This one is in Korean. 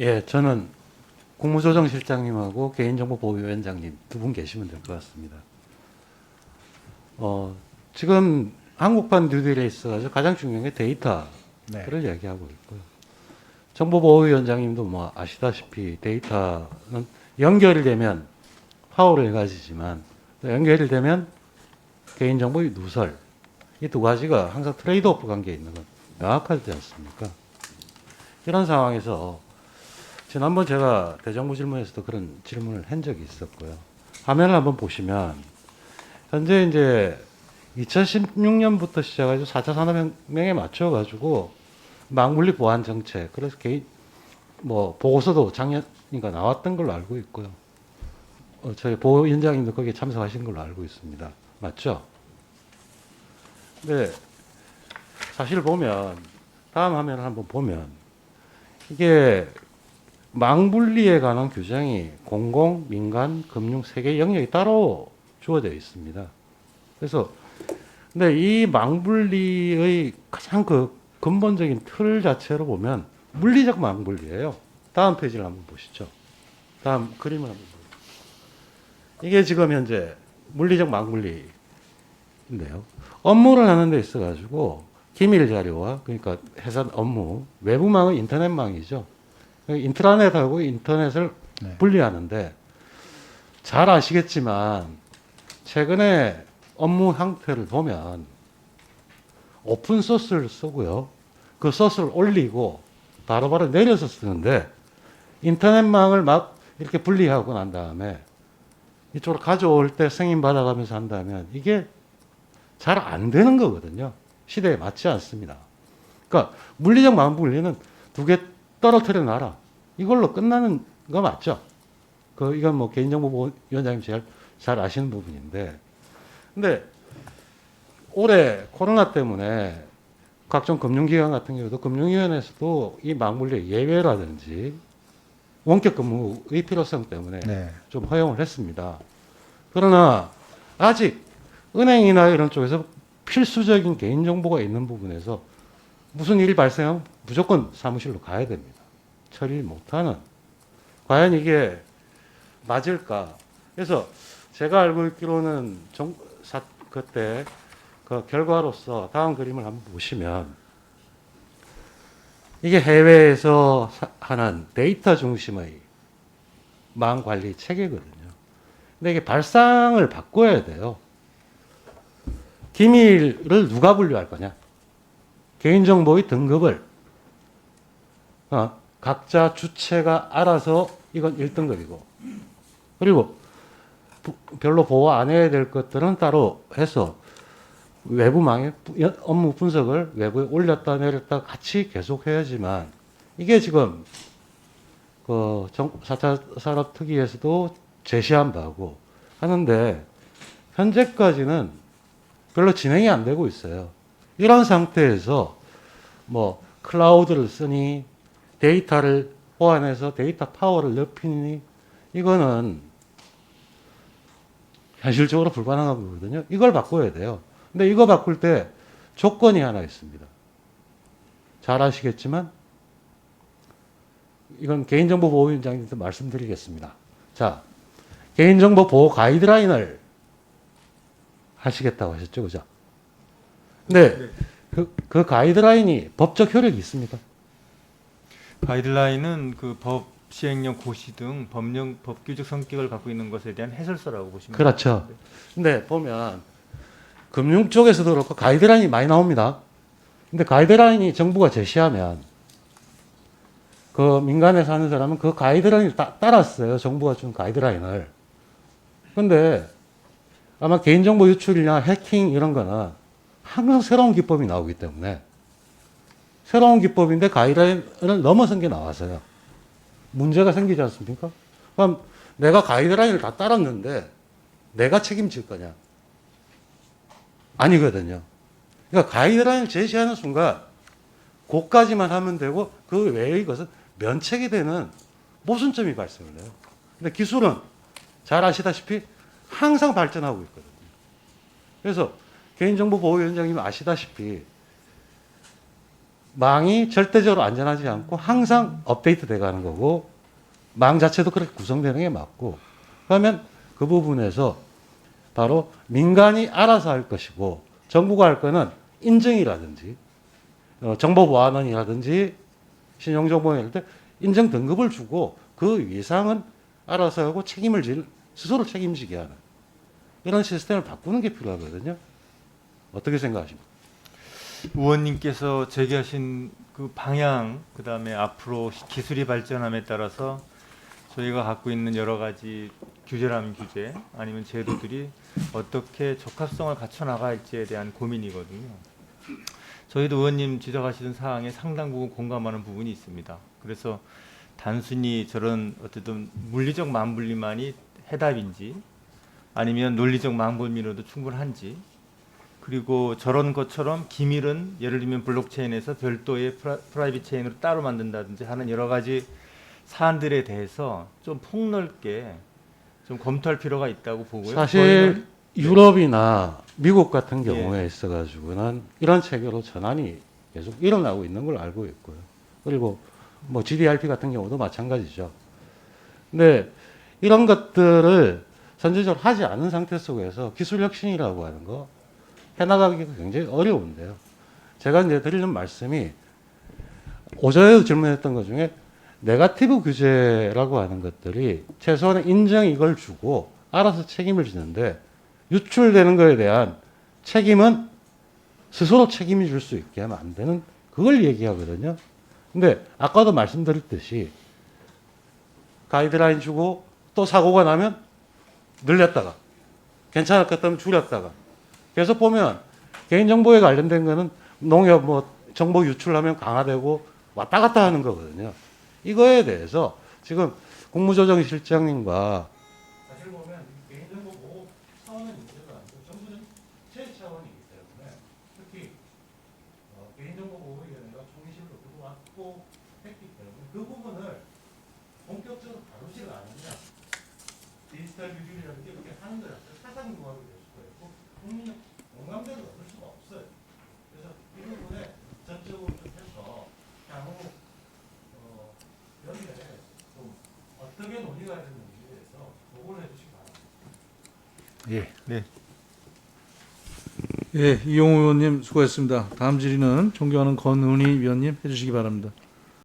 예, 저는 국무조정실장님하고 개인정보보호위원장님 두 분 계시면 될 것 같습니다. 지금 한국판 뉴딜에 있어서 가장 중요한 게 데이터를 네. 얘기하고 있고요. 정보보호위원장님도 뭐 아시다시피 데이터는 연결이 되면 파워를 가지지만 또 연결이 되면 개인정보의 누설 이 두 가지가 항상 트레이드오프 관계에 있는 건 명확하지 않습니까? 이런 상황에서 지난번 제가 대정부 질문에서도 그런 질문을 한 적이 있었고요. 화면을 한번 보시면 현재 이제 2016년부터 시작해서 4차 산업혁명에 맞춰가지고 망물리 보안 정책, 그래서 개인 뭐 보고서도 작년인가 나왔던 걸로 알고 있고요. 저희 보위원장님도 거기에 참석하신 걸로 알고 있습니다. 맞죠? 근데 사실 보면 다음 화면을 한번 보면 이게 망분리에 관한 규정이 공공, 민간, 금융 세 개의 영역이 따로 주어져 있습니다. 그래서 근데 이 망분리의 가장 그 근본적인 틀 자체로 보면 물리적 망분리예요. 다음 페이지를 한번 보시죠. 다음 그림을 한번 보시죠. 이게 지금 현재 물리적 망분리인데요. 업무를 하는 데 있어 가지고 기밀 자료와 그러니까 회사 업무, 외부망은 인터넷망이죠. 인트라넷하고 인터넷을 네. 분리하는데 잘 아시겠지만 최근에 업무 형태를 보면 오픈 소스를 쓰고요. 그 소스를 올리고 바로바로 내려서 쓰는데 인터넷망을 막 이렇게 분리하고 난 다음에 이쪽으로 가져올 때 승인 받아가면서 한다면 이게 잘 안 되는 거거든요. 시대에 맞지 않습니다. 그러니까 물리적 망 분리는 두 개 떨어뜨려 놔라. 이걸로 끝나는 거 맞죠? 이건 뭐 개인정보위원장님 제일 잘 아시는 부분인데. 근데 올해 코로나 때문에 각종 금융기관 같은 경우도 금융위원회에서도 이 망분리 예외라든지 원격 근무의 필요성 때문에 네. 좀 허용을 했습니다. 그러나 아직 은행이나 이런 쪽에서 필수적인 개인정보가 있는 부분에서 무슨 일이 발생하면 무조건 사무실로 가야 됩니다. 처리 못하는. 과연 이게 맞을까? 그래서 제가 알고 있기로는 그때 그 결과로서 다음 그림을 한번 보시면 이게 해외에서 하는 데이터 중심의 망 관리 체계거든요. 근데 이게 발상을 바꿔야 돼요. 기밀을 누가 분류할 거냐? 개인정보의 등급을 각자 주체가 알아서 이건 1등급이고 그리고 별로 보호 안 해야 될 것들은 따로 해서 외부망에 업무 분석을 외부에 올렸다 내렸다 같이 계속 해야지만 이게 지금 그 4차 산업특위에서도 제시한 바고 하는데 현재까지는 별로 진행이 안 되고 있어요. 이런 상태에서 뭐 클라우드를 쓰니 데이터를 보완해서 데이터 파워를 높이니 이거는 현실적으로 불가능한 거거든요. 이걸 바꿔야 돼요. 근데 이거 바꿀 때 조건이 하나 있습니다. 잘 아시겠지만 이건 개인정보보호위원장님한테 말씀드리겠습니다. 자, 개인정보 보호 가이드라인을 하시겠다고 하셨죠, 그죠? 근데 그 가이드라인이 법적 효력이 있습니까? 가이드라인은 그 법 시행령 고시 등 법규적 성격을 갖고 있는 것에 대한 해설서라고 보시면 그렇죠. 근데 보면 금융 쪽에서도 그렇고 가이드라인이 많이 나옵니다. 근데 가이드라인이 정부가 제시하면 그 민간에서 하는 사람은 그 가이드라인을 따랐어요. 정부가 준 가이드라인을. 근데 아마 개인정보 유출이나 해킹 이런 거는 항상 새로운 기법이 나오기 때문에 새로운 기법인데 가이드라인을 넘어선 게 나와서요. 문제가 생기지 않습니까? 그럼 내가 가이드라인을 다 따랐는데 내가 책임질 거냐? 아니거든요. 그러니까 가이드라인을 제시하는 순간 그까지만 하면 되고 그 외의 것은 면책이 되는 모순점이 발생을 해요. 근데 기술은 잘 아시다시피 항상 발전하고 있거든요. 그래서 개인정보보호위원장님 아시다시피 망이 절대적으로 안전하지 않고 항상 업데이트 돼가는 거고 망 자체도 그렇게 구성되는 게 맞고 그러면 그 부분에서 바로 민간이 알아서 할 것이고 정부가 할 거는 인증이라든지 정보 보안원이라든지 신용정보원 할 때 인증 등급을 주고 그 이상은 알아서 하고 스스로 책임지게 하는 이런 시스템을 바꾸는 게 필요하거든요. 어떻게 생각하십니까? 의원님께서 제기하신 그 방향, 그 다음에 앞으로 기술이 발전함에 따라서 저희가 갖고 있는 여러 가지 규제라면 규제, 아니면 제도들이 어떻게 적합성을 갖춰 나갈지에 대한 고민이거든요. 저희도 의원님 지적하시는 사항에 상당 부분 공감하는 부분이 있습니다. 그래서 단순히 저런 어쨌든 물리적 맞물림만이 해답인지, 아니면 논리적 맞물림으로도 충분한지, 그리고 저런 것처럼 기밀은 예를 들면 블록체인에서 별도의 프라이빗 체인으로 따로 만든다든지 하는 여러 가지 사안들에 대해서 좀 폭넓게 좀 검토할 필요가 있다고 보고요. 사실 유럽이나 미국 같은 예. 경우에 있어가지고는 이런 체계로 전환이 계속 일어나고 있는 걸 알고 있고요. 그리고 뭐 GDRP 같은 경우도 마찬가지죠. 근데 이런 것들을 선제적으로 하지 않은 상태 속에서 기술 혁신이라고 하는 거 해나가기가 굉장히 어려운데요. 제가 이제 드리는 말씀이 오전에도 질문했던 것 중에 네거티브 규제라고 하는 것들이 최소한의 인정 이걸 주고 알아서 책임을 지는데 유출되는 것에 대한 책임은 스스로 책임을 줄 수 있게 하면 안 되는 그걸 얘기하거든요. 근데 아까도 말씀드렸듯이 가이드라인 주고 또 사고가 나면 늘렸다가 괜찮을 것 같으면 줄였다가 계속 보면 개인정보에 관련된 거는 농협 뭐 정보 유출하면 강화되고 왔다 갔다 하는 거거든요. 이거에 대해서 지금 국무조정실장님과 사실 보면 개인정보 보호 차원의 문제가 아니고 정부는 최차원이기 때문에 특히 개인정보보호위원회가 총리실로 들어왔고 했기 때문에 그 부분을 본격적으로 다루지를 않으면 디지털 규율이라든지 이렇게 하는 거라서 사상 유학이 될 수가 있고 국민의 공감대를 얻을 수가 없어요. 그래서 이 부분에 전적으로 좀 해서 향후 연내 좀 어떻게 논의가 되는지에 대해서 보고를 해주시기 바랍니다. 예, 네. 예, 이용우 의원님 수고했습니다. 다음 질의는 존경하는 권은희 위원님 해주시기 바랍니다.